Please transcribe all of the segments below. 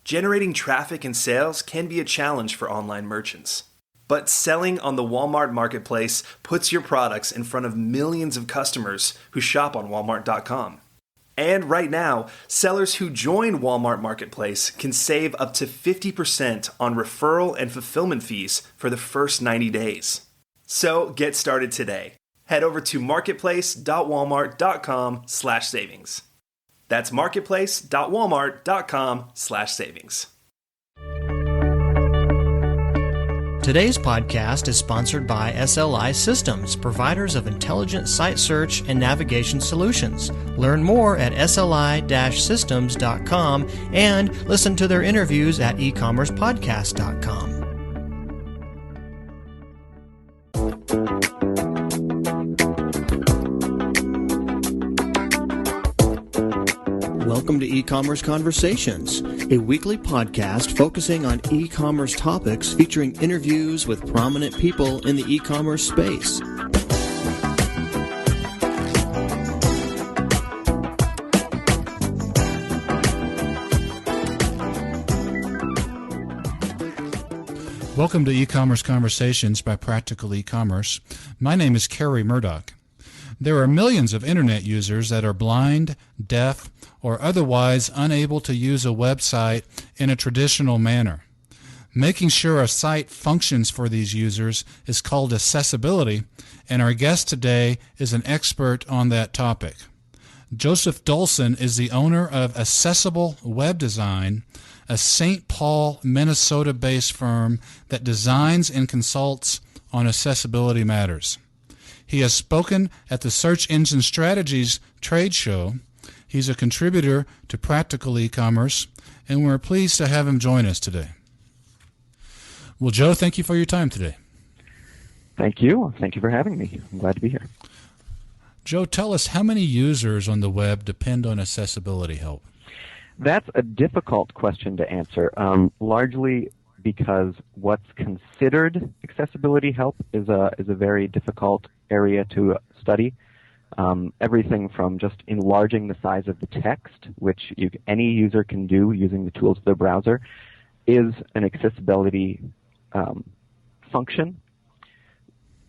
Generating traffic and sales can be a challenge for online merchants. But selling on the Walmart Marketplace puts your products in front of millions of customers who shop on Walmart.com. And right now, sellers who join Walmart Marketplace can save up to 50% on referral and fulfillment fees for the first 90 days. So get started today. Head over to marketplace.walmart.com/savings. That's marketplace.walmart.com/savings. Today's podcast is sponsored by SLI Systems, providers of intelligent site search and navigation solutions. Learn more at sli-systems.com and listen to their interviews at ecommercepodcast.com. Welcome to E-Commerce Conversations, a weekly podcast focusing on e-commerce topics featuring interviews with prominent people in the e-commerce space. Welcome to E-Commerce Conversations by Practical E-Commerce. My name is Kerry Murdoch. There are millions of internet users that are blind, deaf, or otherwise unable to use a website in a traditional manner. Making sure a site functions for these users is called accessibility, and our guest today is an expert on that topic. Joseph Dolson is the owner of Accessible Web Design, a St. Paul, Minnesota-based firm that designs and consults on accessibility matters. He has spoken at the Search Engine Strategies trade show. He's a contributor to Practical E-Commerce, and we're pleased to have him join us today. Well, Joe, thank you for your time today. Thank you. Thank you for having me. I'm glad to be here. Joe, tell us, how many users on the web depend on accessibility help? That's a difficult question to answer, largely because what's considered accessibility help is a very difficult area to study. Everything from just enlarging the size of the text, which any user can do using the tools of their browser, is an accessibility function.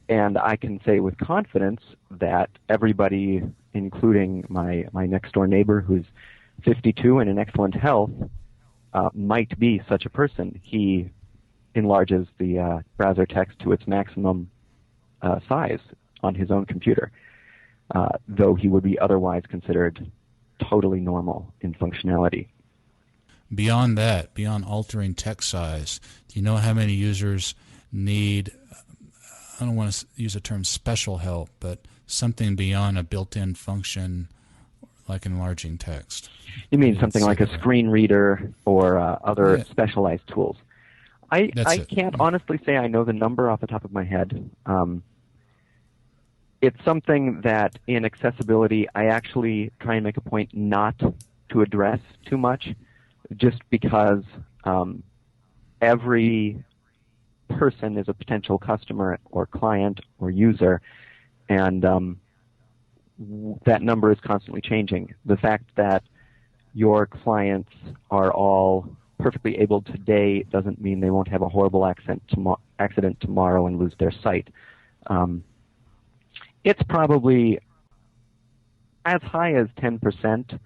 And I can say with confidence that everybody, including my next-door neighbor who's 52 and in excellent health, might be such a person. He enlarges the browser text to its maximum size on his own computer, though he would be otherwise considered totally normal in functionality. Beyond that, beyond altering text size, do you know how many users need, I don't want to use the term special help, but something beyond a built-in function like enlarging text? You mean something like a screen reader or other specialized tools? I can't honestly say I know the number off the top of my head. It's something that in accessibility I actually try and make a point not to address too much, just because every person is a potential customer or client or user, and that number is constantly changing. The fact that your clients are all perfectly able today doesn't mean they won't have a horrible accident tomorrow and lose their sight. It's probably as high as 10%,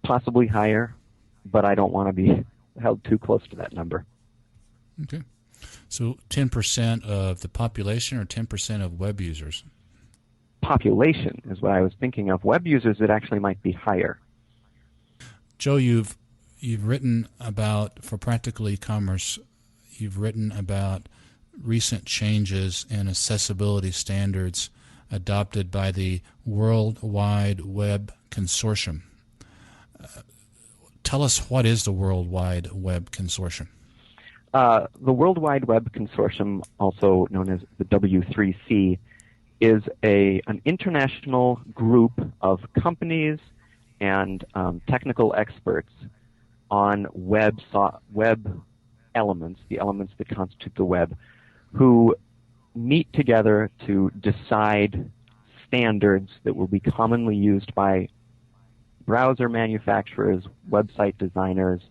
possibly higher, but I don't want to be held too close to that number. Okay. So 10% of the population or 10% of web users? Population is what I was thinking of. Web users, it actually might be higher. Joe, you've written about, for Practical E-Commerce, you've written about recent changes in accessibility standards adopted by the World Wide Web Consortium. Tell us, what is the World Wide Web Consortium? The World Wide Web Consortium, also known as the W3C, is an international group of companies and technical experts on web elements, the elements that constitute the web, who meet together to decide standards that will be commonly used by browser manufacturers, website designers,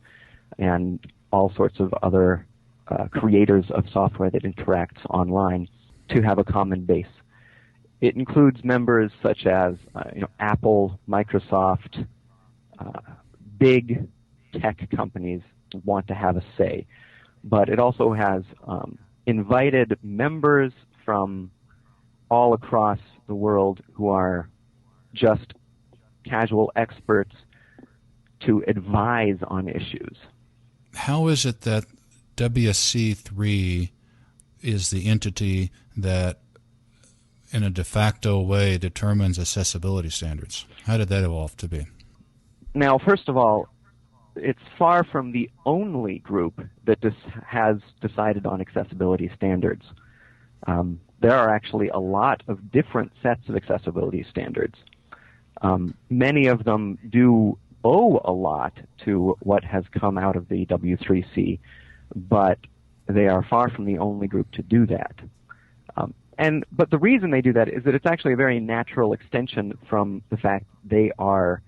and all sorts of other creators of software that interacts online to have a common base. It includes members such as Apple, Microsoft, big tech companies want to have a say. But it also has invited members from all across the world who are just casual experts to advise on issues. How is it that WSC3 is the entity that, in a de facto way, determines accessibility standards? How did that evolve to be? Now, first of all, it's far from the only group that has decided on accessibility standards. There are actually a lot of different sets of accessibility standards. Many of them do owe a lot to what has come out of the W3C, but they are far from the only group to do that. But the reason they do that is that it's actually a very natural extension from the fact they are,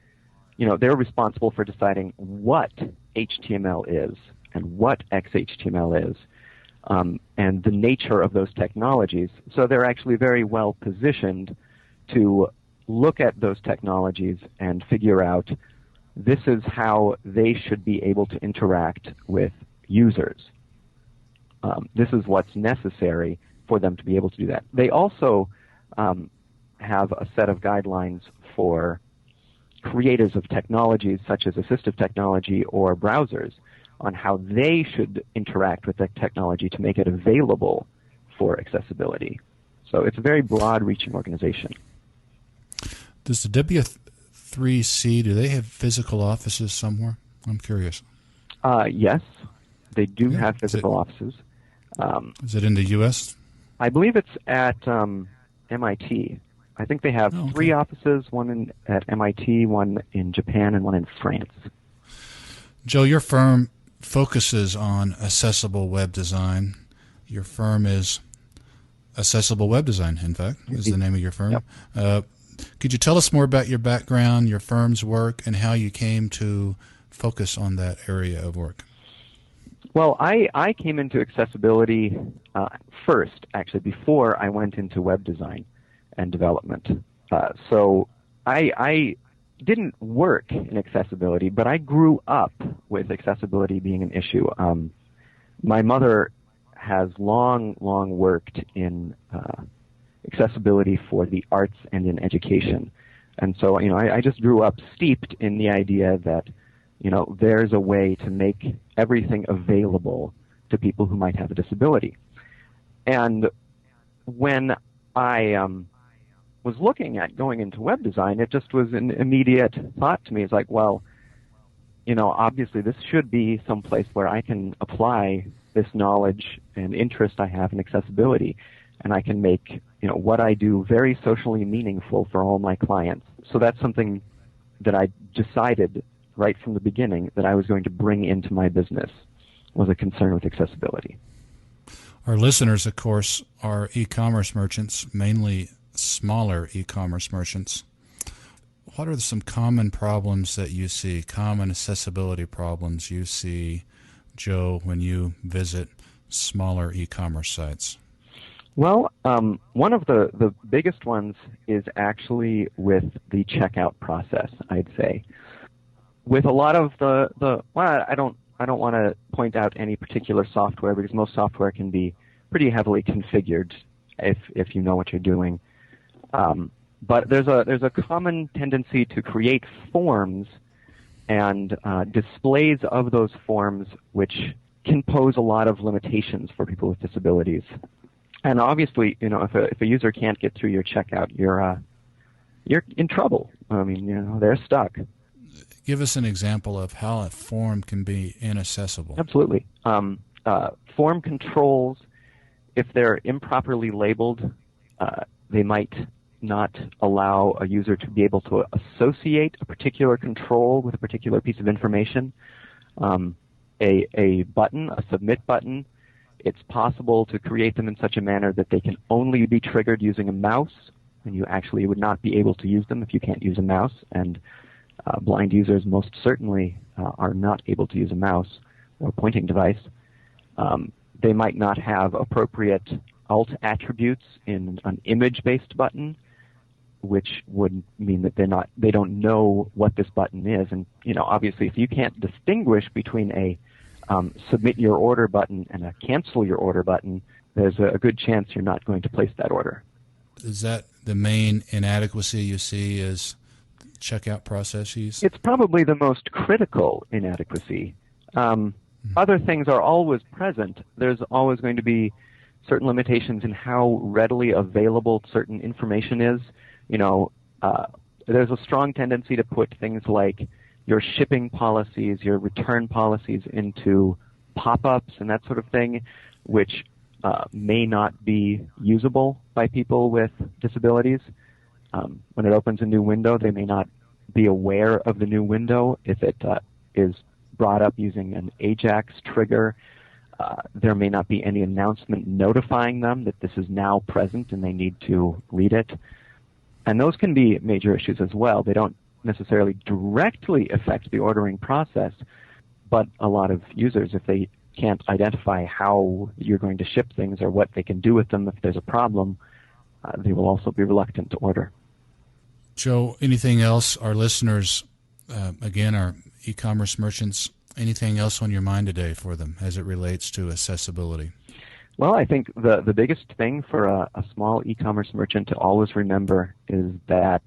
they're responsible for deciding what HTML is and what XHTML is, and the nature of those technologies. So they're actually very well positioned to look at those technologies and figure out this is how they should be able to interact with users. This is what's necessary for them to be able to do that. They also have a set of guidelines for creators of technologies such as assistive technology or browsers on how they should interact with that technology to make it available for accessibility. So it's a very broad-reaching organization. Does the W3C, do they have physical offices somewhere? I'm curious. Yes, they do have physical offices. Is it in the U.S.? I believe it's at MIT. I think they have 3 offices, one at MIT, one in Japan, and one in France. Joe, your firm focuses on accessible web design. Your firm is Accessible Web Design, in fact, is the name of your firm. Yep. Could you tell us more about your background, your firm's work, and how you came to focus on that area of work? Well, I came into accessibility first, actually, before I went into web design and development. So I didn't work in accessibility, but I grew up with accessibility being an issue. My mother has long worked in accessibility for the arts and in education. And so, I just grew up steeped in the idea that, there's a way to make everything available to people who might have a disability. And when I was looking at going into web design, it just was an immediate thought to me. It's like, well, obviously this should be some place where I can apply this knowledge and interest I have in accessibility, and I can make, what I do very socially meaningful for all my clients. So that's something that I decided right from the beginning that I was going to bring into my business, was a concern with accessibility. Our listeners, of course, are e-commerce merchants, mainly smaller e-commerce merchants. What are some common problems that you see, common accessibility problems you see, Joe, when you visit smaller e-commerce sites? Well, one of the biggest ones is actually with the checkout process, I'd say. With a lot of I don't want to point out any particular software because most software can be pretty heavily configured if you know what you're doing. But there's a common tendency to create forms and displays of those forms which can pose a lot of limitations for people with disabilities. And obviously, if a user can't get through your checkout, you're in trouble. I mean, they're stuck. Give us an example of how a form can be inaccessible. Absolutely. Form controls, if they're improperly labeled, they might not allow a user to be able to associate a particular control with a particular piece of information. A button, a submit button, it's possible to create them in such a manner that they can only be triggered using a mouse, and you actually would not be able to use them if you can't use a mouse, and blind users most certainly are not able to use a mouse. or pointing device. They might not have appropriate alt attributes in an image-based button, which would mean that they don't know what this button is. And obviously, if you can't distinguish between a submit your order button and a cancel your order button, there's a good chance you're not going to place that order. Is that the main inadequacy you see is checkout processes? It's probably the most critical inadequacy. Other things are always present. There's always going to be certain limitations in how readily available certain information is. There's a strong tendency to put things like your shipping policies, your return policies into pop-ups and that sort of thing, which may not be usable by people with disabilities. When it opens a new window, they may not be aware of the new window. If it is brought up using an AJAX trigger, there may not be any announcement notifying them that this is now present and they need to read it. And those can be major issues as well. They don't necessarily directly affect the ordering process, but a lot of users, if they can't identify how you're going to ship things or what they can do with them if there's a problem, they will also be reluctant to order. Joe, anything else our listeners, again, our e-commerce merchants, anything else on your mind today for them as it relates to accessibility? Well, I think the biggest thing for a small e-commerce merchant to always remember is that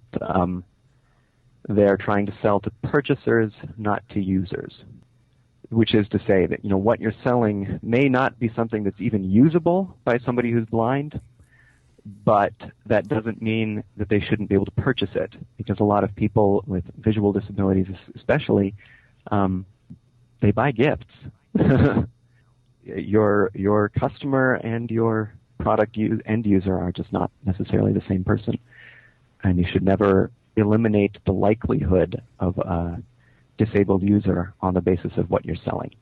they're trying to sell to purchasers, not to users, which is to say that what you're selling may not be something that's even usable by somebody who's blind, but that doesn't mean that they shouldn't be able to purchase it, because a lot of people with visual disabilities especially, they buy gifts. Your customer and your product end user are just not necessarily the same person, and you should never eliminate the likelihood of a disabled user on the basis of what you're selling.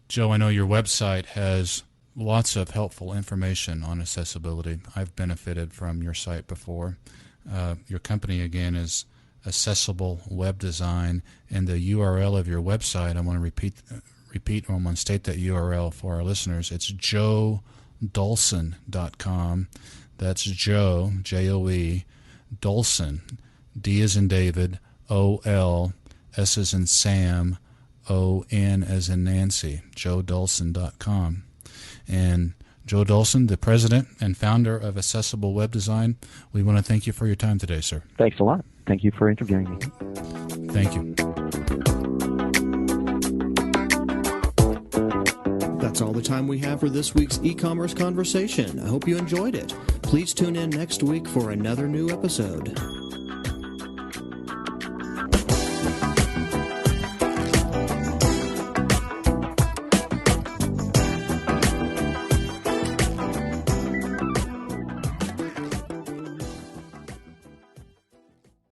Joe, I know your website has lots of helpful information on accessibility. I've benefited from your site before. Your company, again, is Accessible Web Design, and the URL of your website, I want to repeat, or I'm going to state that URL for our listeners. It's joedolson.com. That's Joe, J-O-E, Dolson, D as in David, O-L, S as in Sam, O-N as in Nancy, joedolson.com. And Joe Dolson, the president and founder of Accessible Web Design, we want to thank you for your time today, sir. Thanks a lot. Thank you for interviewing me. Thank you. That's all the time we have for this week's e-commerce conversation. I hope you enjoyed it. Please tune in next week for another new episode.